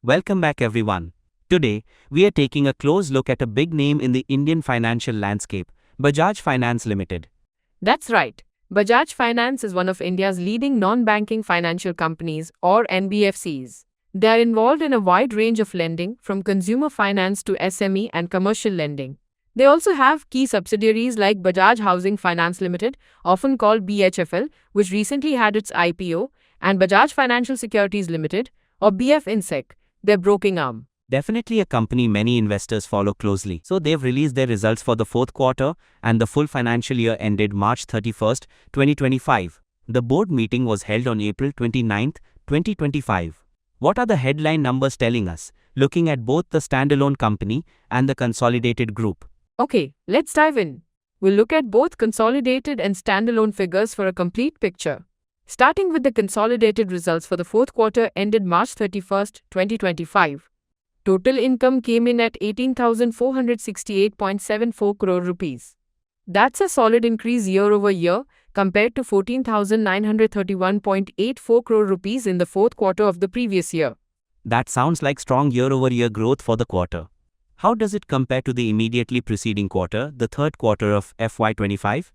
Welcome back everyone. Today, we are taking a close look at a big name in the Indian financial landscape, Bajaj Finance Limited. That's right. Bajaj Finance is one of India's leading non-banking financial companies, or NBFCs. They are involved in a wide range of lending, from consumer finance to SME and commercial lending. They also have key subsidiaries like Bajaj Housing Finance Limited, often called BHFL, which recently had its IPO, and Bajaj Financial Securities Limited, or BF Insec, their broking arm. Definitely a company many investors follow closely. So they've released their results for the fourth quarter and the full financial year ended March 31st, 2025. The board meeting was held on April 29th, 2025. What are the headline numbers telling us, looking at both the standalone company and the consolidated group? Okay, let's dive in. We'll look at both consolidated and standalone figures for a complete picture. Starting with the consolidated results for the fourth quarter ended March 31st, 2025. Total income came in at 18,468.74 crore rupees. That's a solid increase year over year compared to 14,931.84 crore rupees in the fourth quarter of the previous year. That sounds like strong year-over-year growth for the quarter. How does it compare to the immediately preceding quarter, the third quarter of FY25?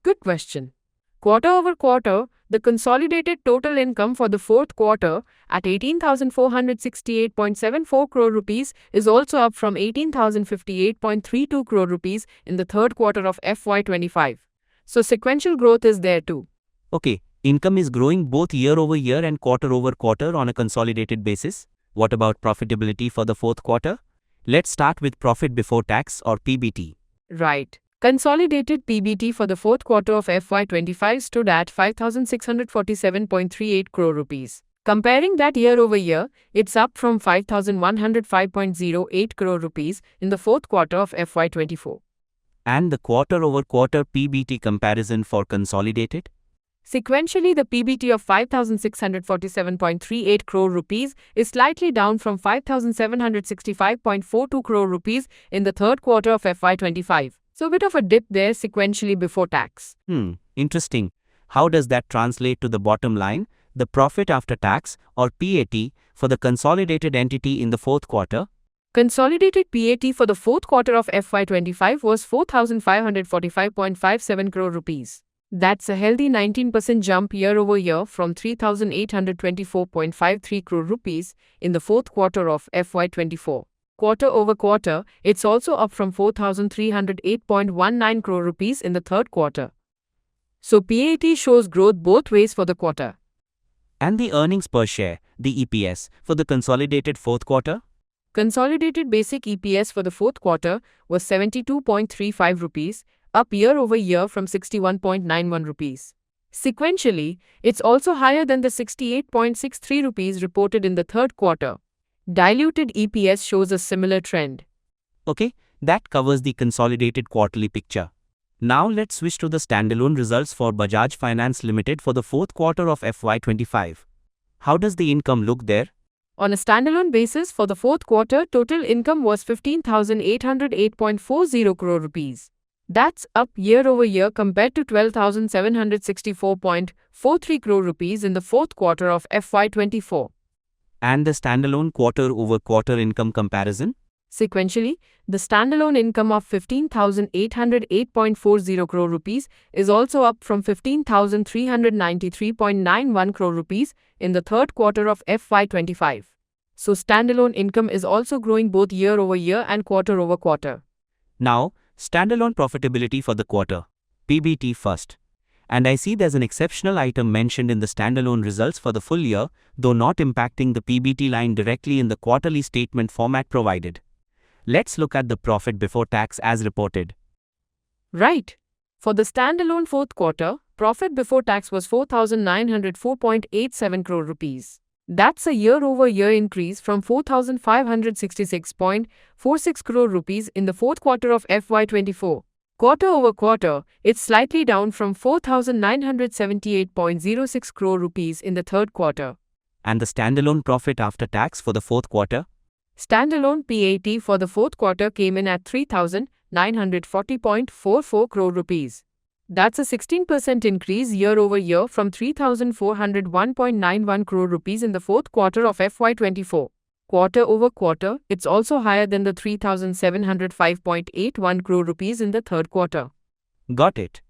Good question. Quarter over quarter, the consolidated total income for the fourth quarter at 18,468.74 crore rupees is also up from 18,058.32 crore rupees in the third quarter of FY25. So sequential growth is there too. Okay, income is growing both year over year and quarter over quarter on a consolidated basis. What about profitability for the fourth quarter? Let's start with profit before tax or PBT. Right. Consolidated PBT for the fourth quarter of FY25 stood at 5,647.38 crore rupees. Comparing that year over year, it's up from 5,105.08 crore rupees in the fourth quarter of FY24. And the quarter over quarter PBT comparison for consolidated? Sequentially, the PBT of 5,647.38 crore rupees is slightly down from 5,765.42 crore rupees in the third quarter of FY25. So a bit of a dip there sequentially before tax. Interesting. How does that translate to the bottom line, the profit after tax or PAT for the consolidated entity in the fourth quarter? Consolidated PAT for the fourth quarter of FY25 was 4,545.57 crore rupees. That's a healthy 19% jump year over year from 3,824.53 crore rupees in the fourth quarter of FY24. Quarter over quarter, it's also up from 4,308.19 crore rupees in the third quarter. So PAT shows growth both ways for the quarter. And the earnings per share, the EPS, for the consolidated fourth quarter? Consolidated basic EPS for the fourth quarter was 72.35 rupees, up year over year from 61.91 rupees. Sequentially, it's also higher than the 68.63 rupees reported in the third quarter. Diluted EPS shows a similar trend. Okay, that covers the consolidated quarterly picture. Now let's switch to the standalone results for Bajaj Finance Limited for the fourth quarter of FY25. How does the income look there? On a standalone basis for the fourth quarter, total income was 15,808.40 crore rupees. That's up year over year compared to 12,764.43 crore rupees in the fourth quarter of FY24. And the standalone quarter over quarter income comparison? Sequentially, the standalone income of 15,808.40 crore rupees is also up from 15,393.91 crore rupees in the third quarter of FY25. So standalone income is also growing both year over year and quarter over quarter. Now, standalone profitability for the quarter. PBT first. And I see there's an exceptional item mentioned in the standalone results for the full year, though not impacting the PBT line directly in the quarterly statement format provided. Let's look at the profit before tax as reported. Right. For the standalone fourth quarter, profit before tax was 4,904.87 crore rupees. That's a year over year increase from 4,566.46 crore rupees in the fourth quarter of FY24. Quarter over quarter, it's slightly down from 4,978.06 crore rupees in the third quarter. And the standalone profit after tax for the fourth quarter? Standalone PAT for the fourth quarter came in at 3,940.44 crore rupees. That's a 16% increase year over year from 3,401.91 crore rupees in the fourth quarter of FY24. Quarter over quarter, it's also higher than the 3,705.81 crore rupees in the third quarter. Got it.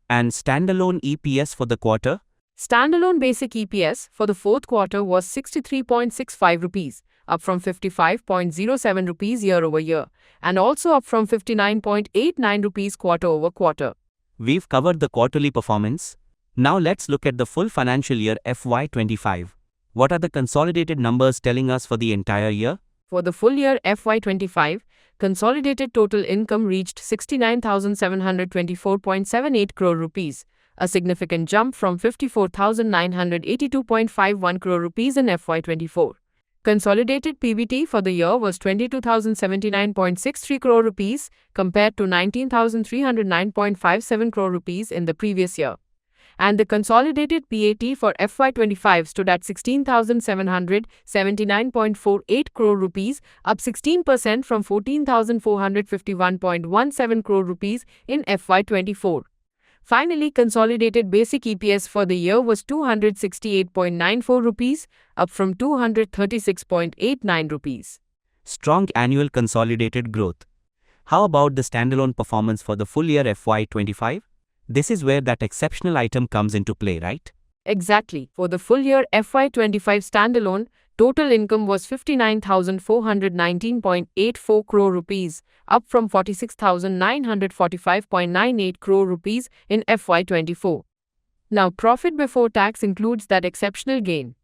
And standalone EPS for the quarter? Standalone basic EPS for the fourth quarter was 63.65 rupees, up from 55.07 rupees year over year, and also up from 59.89 rupees quarter over quarter. We've covered the quarterly performance. Now let's look at the full financial year FY25. What are the consolidated numbers telling us for the entire year? For the full year FY25, consolidated total income reached 69,724.78 crore rupees, a significant jump from 54,982.51 crore rupees in FY24. Consolidated PBT for the year was 22,079.63 crore rupees compared to 19,309.57 crore rupees in the previous year. And the consolidated PAT for FY25 stood at 16,779.48 crore rupees, up 16% from 14,451.17 crore rupees in FY24. Finally, consolidated basic EPS for the year was 268.94 rupees, up from 236.89 rupees. Strong annual consolidated growth. How about the standalone performance for the full year FY25? This is where that exceptional item comes into play, right? Exactly. For the full year FY25 standalone, total income was 59,419.84 crore rupees, up from 46,945.98 crore rupees in FY24. Now, profit before tax includes that exceptional gain.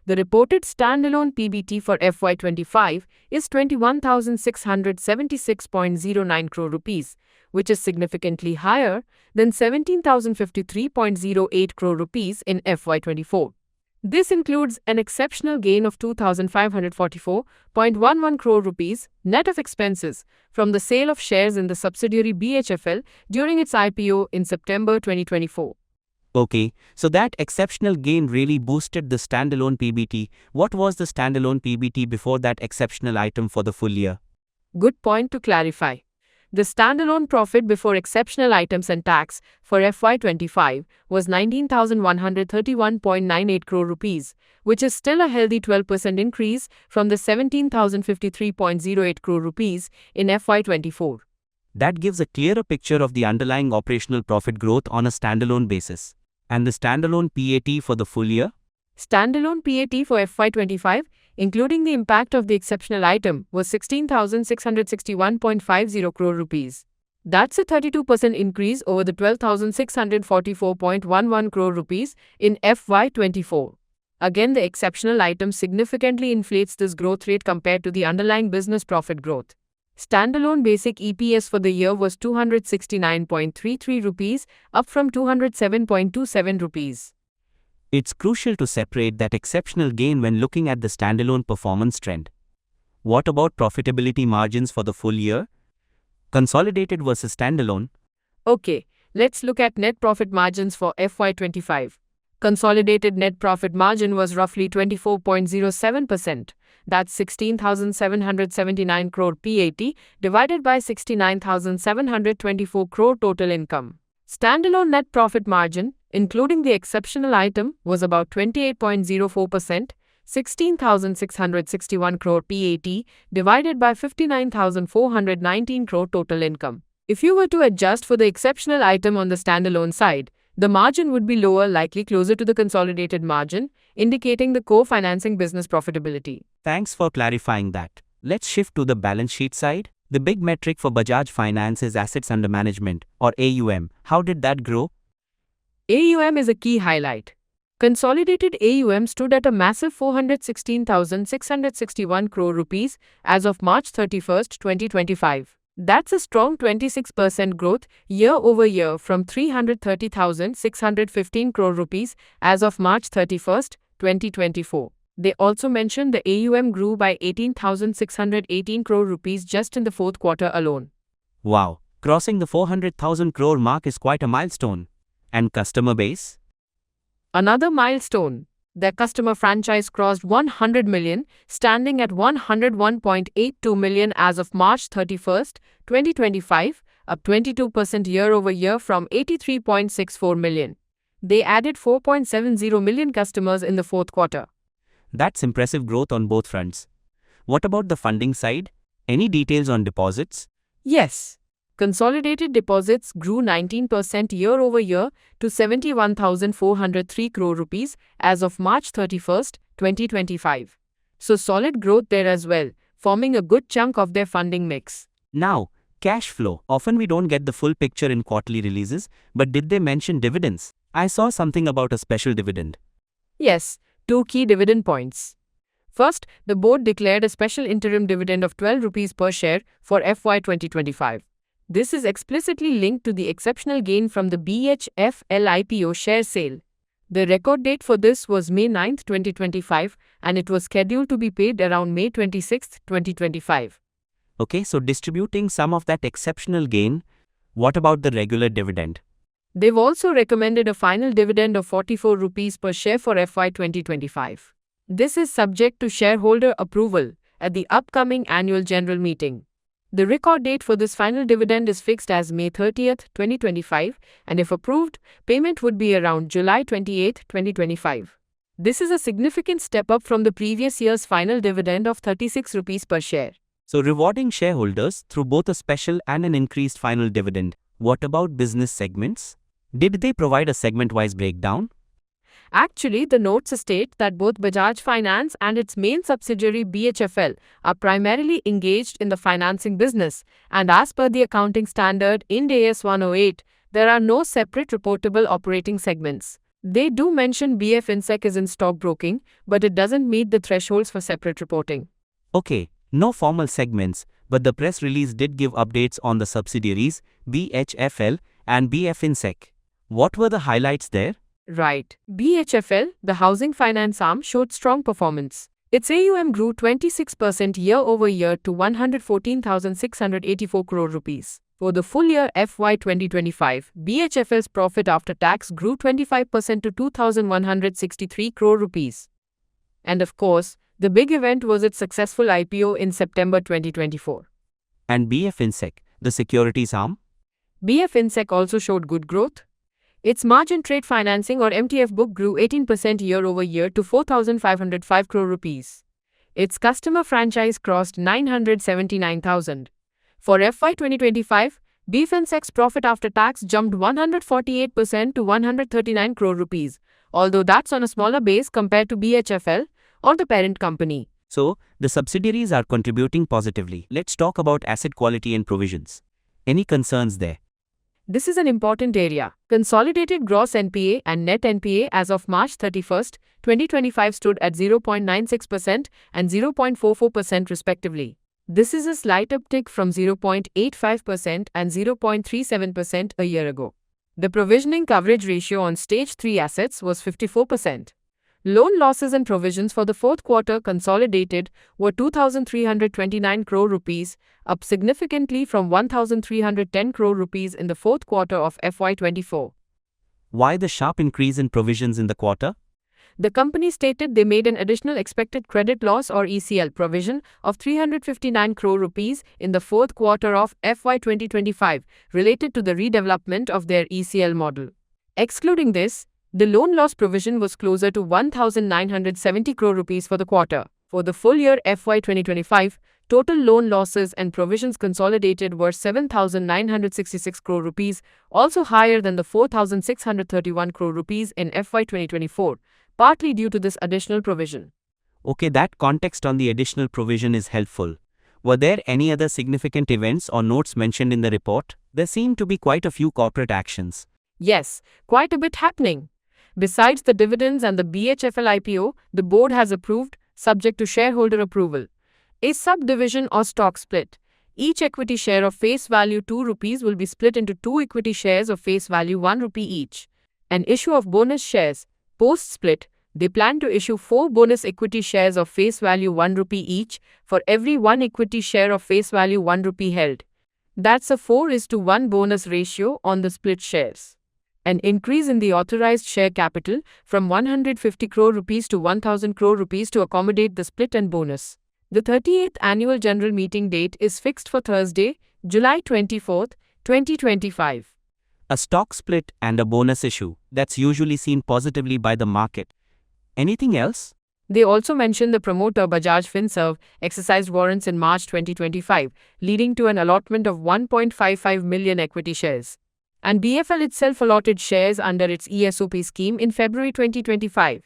The reported standalone PBT for FY25 is 21,676.09 crore rupees, which is significantly higher than 17,053.08 crore rupees in FY24. This includes an exceptional gain of 2,544.11 crore rupees net of expenses from the sale of shares in the subsidiary BHFL during its IPO in September 2024. Okay, so that exceptional gain really boosted the standalone PBT. What was the standalone PBT before that exceptional item for the full year? Good point to clarify. The standalone profit before exceptional items and tax for FY25 was 19,131.98 crore rupees, which is still a healthy 12% increase from the 17,053.08 crore rupees in FY24. That gives a clearer picture of the underlying operational profit growth on a standalone basis. And the standalone PAT for the full year? Standalone PAT for FY25, including the impact of the exceptional item, was 16,661.50 crore rupees. That's a 32% increase over the 12,644.11 crore rupees in FY24. Again, the exceptional item significantly inflates this growth rate compared to the underlying business profit growth. Standalone basic EPS for the year was 269.33 rupees, up from 207.27 rupees. It's crucial to separate that exceptional gain when looking at the standalone performance trend. What about profitability margins for the full year? Consolidated versus standalone? Okay, let's look at net profit margins for FY25. Consolidated net profit margin was roughly 24.07%. That's 16,779 crore PAT divided by 69,724 crore total income. Standalone net profit margin, including the exceptional item, was about 28.04%, 16,661 crore PAT divided by 59,419 crore total income. If you were to adjust for the exceptional item on the standalone side, the margin would be lower, likely closer to the consolidated margin, indicating the co-financing business profitability. Thanks for clarifying that. Let's shift to the balance sheet side. The big metric for Bajaj Finance is assets under management, or AUM. How did that grow? AUM is a key highlight. Consolidated AUM stood at a massive 416,661 crore rupees as of March 31, 2025. That's a strong 26% growth year over year from 330,615 crore rupees as of March 31, 2024. They also mentioned the AUM grew by 18,618 crore rupees just in the fourth quarter alone. Wow, crossing the 400,000 crore mark is quite a milestone. And customer base? Another milestone. Their customer franchise crossed 100 million, standing at 101.82 million as of March 31, 2025, up 22% year over year from 83.64 million. They added 4.70 million customers in the fourth quarter. That's impressive growth on both fronts. What about the funding side? Any details on deposits? Yes. Consolidated deposits grew 19% year over year to 71,403 crore rupees as of March 31st, 2025. So solid growth there as well, forming a good chunk of their funding mix. Now, cash flow. Often we don't get the full picture in quarterly releases, but did they mention dividends? I saw something about a special dividend. Yes, two key dividend points. First, the board declared a special interim dividend of 12 rupees per share for FY 2025. This is explicitly linked to the exceptional gain from the BHFL IPO share sale. The record date for this was May 9, 2025, and it was scheduled to be paid around May 26, 2025. Okay, so distributing some of that exceptional gain. What about the regular dividend? They've also recommended a final dividend of 44 rupees per share for FY 2025. This is subject to shareholder approval at the upcoming annual general meeting. The record date for this final dividend is fixed as May 30th, 2025, and if approved, payment would be around July 28, 2025. This is a significant step up from the previous year's final dividend of 36 rupees per share. So rewarding shareholders through both a special and an increased final dividend. What about business segments? Did they provide a segment-wise breakdown? Actually, the notes state that both Bajaj Finance and its main subsidiary BHFL are primarily engaged in the financing business, and as per the accounting standard Ind AS 108, there are no separate reportable operating segments. They do mention BF Insec is in stockbroking, but it doesn't meet the thresholds for separate reporting. Okay, no formal segments, but the press release did give updates on the subsidiaries, BHFL and BF Insec. What were the highlights there? Right. BHFL, the housing finance arm, showed strong performance. Its AUM grew 26% year over year to 114,684 crore rupees. For the full year FY 2025, BHFL's profit after tax grew 25% to 2,163 crore rupees. And of course, the big event was its successful IPO in September 2024. And BF Insec, the securities arm? BF Insec also showed good growth. Its margin trade financing or MTF book grew 18% year over year to 4,505 crore rupees. Its customer franchise crossed 979,000. For FY 2025, BF Insec's profit after tax jumped 148% to 139 crore rupees, although that's on a smaller base compared to BHFL or the parent company. So, the subsidiaries are contributing positively. Let's talk about asset quality and provisions. Any concerns there? This is an important area. Consolidated gross NPA and net NPA as of March 31st, 2025 stood at 0.96% and 0.44% respectively. This is a slight uptick from 0.85% and 0.37% a year ago. The provisioning coverage ratio on Stage 3 assets was 54%. Loan losses and provisions for the fourth quarter consolidated were 2,329 crore rupees, up significantly from 1,310 crore rupees in the fourth quarter of FY 24. Why the sharp increase in provisions in the quarter? The company stated they made an additional expected credit loss or ECL provision of 359 crore rupees in the fourth quarter of FY 2025 related to the redevelopment of their ECL model. Excluding this, the loan loss provision was closer to 1,970 crore rupees for the quarter. For the full year FY 2025, total loan losses and provisions consolidated were 7,966 crore rupees, also higher than the 4,631 crore rupees in FY 2024, partly due to this additional provision. Okay, that context on the additional provision is helpful. Were there any other significant events or notes mentioned in the report? There seem to be quite a few corporate actions. Yes, quite a bit happening. Besides the dividends and the BHFL IPO, the board has approved, subject to shareholder approval, a subdivision or stock split. Each equity share of face value 2 rupees will be split into 2 equity shares of face value 1 rupee each. An issue of bonus shares. Post-split, they plan to issue 4 bonus equity shares of face value 1 rupee each for every 1 equity share of face value 1 rupee held. That's a 4:1 bonus ratio on the split shares. An increase in the authorized share capital from 150 crore rupees to 1,000 crore rupees to accommodate the split and bonus. The 38th annual general meeting date is fixed for Thursday, July 24, 2025. A stock split and a bonus issue, that's usually seen positively by the market. Anything else? They also mentioned the promoter Bajaj Finserv exercised warrants in March 2025, leading to an allotment of 1.55 million equity shares. And BFL itself allotted shares under its ESOP scheme in February 2025.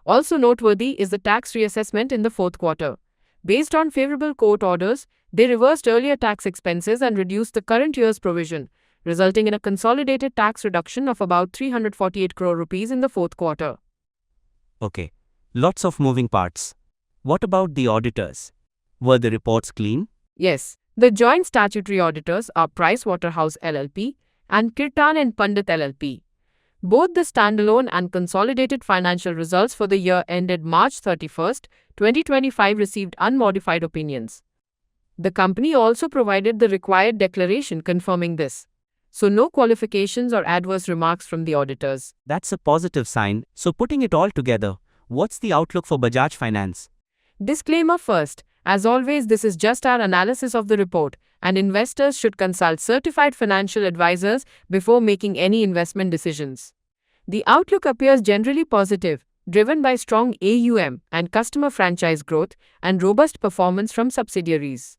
Also noteworthy is the tax reassessment in the fourth quarter. Based on favorable court orders, they reversed earlier tax expenses and reduced the current year's provision, resulting in a consolidated tax reduction of about 348 crore rupees in the fourth quarter. Okay, lots of moving parts. What about the auditors? Were the reports clean? Yes, the joint statutory auditors are Pricewaterhouse LLP and Kirtan and Pandit LLP. Both the standalone and consolidated financial results for the year ended March 31st, 2025 received unmodified opinions. The company also provided the required declaration confirming this. So no qualifications or adverse remarks from the auditors. That's a positive sign. So putting it all together, what's the outlook for Bajaj Finance? Disclaimer first, as always, this is just our analysis of the report, and investors should consult certified financial advisors before making any investment decisions. The outlook appears generally positive, driven by strong AUM and customer franchise growth and robust performance from subsidiaries.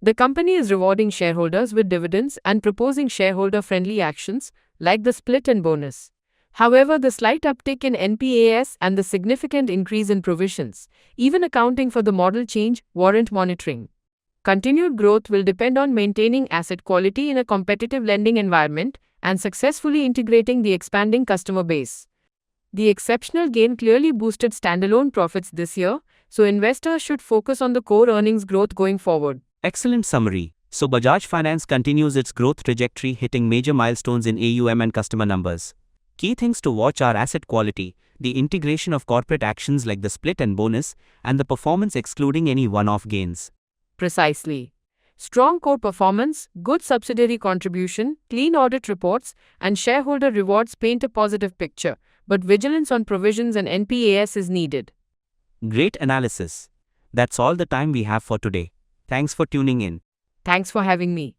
The company is rewarding shareholders with dividends and proposing shareholder-friendly actions like the split and bonus. However, the slight uptick in NPAs and the significant increase in provisions, even accounting for the model change, warrant monitoring. Continued growth will depend on maintaining asset quality in a competitive lending environment and successfully integrating the expanding customer base. The exceptional gain clearly boosted standalone profits this year, so investors should focus on the core earnings growth going forward. Excellent summary. So Bajaj Finance continues its growth trajectory, hitting major milestones in AUM and customer numbers. Key things to watch are asset quality, the integration of corporate actions like the split and bonus, and the performance excluding any one-off gains. Precisely. Strong core performance, good subsidiary contribution, clean audit reports, and shareholder rewards paint a positive picture, but vigilance on provisions and NPAs is needed. Great analysis. That's all the time we have for today. Thanks for tuning in. Thanks for having me.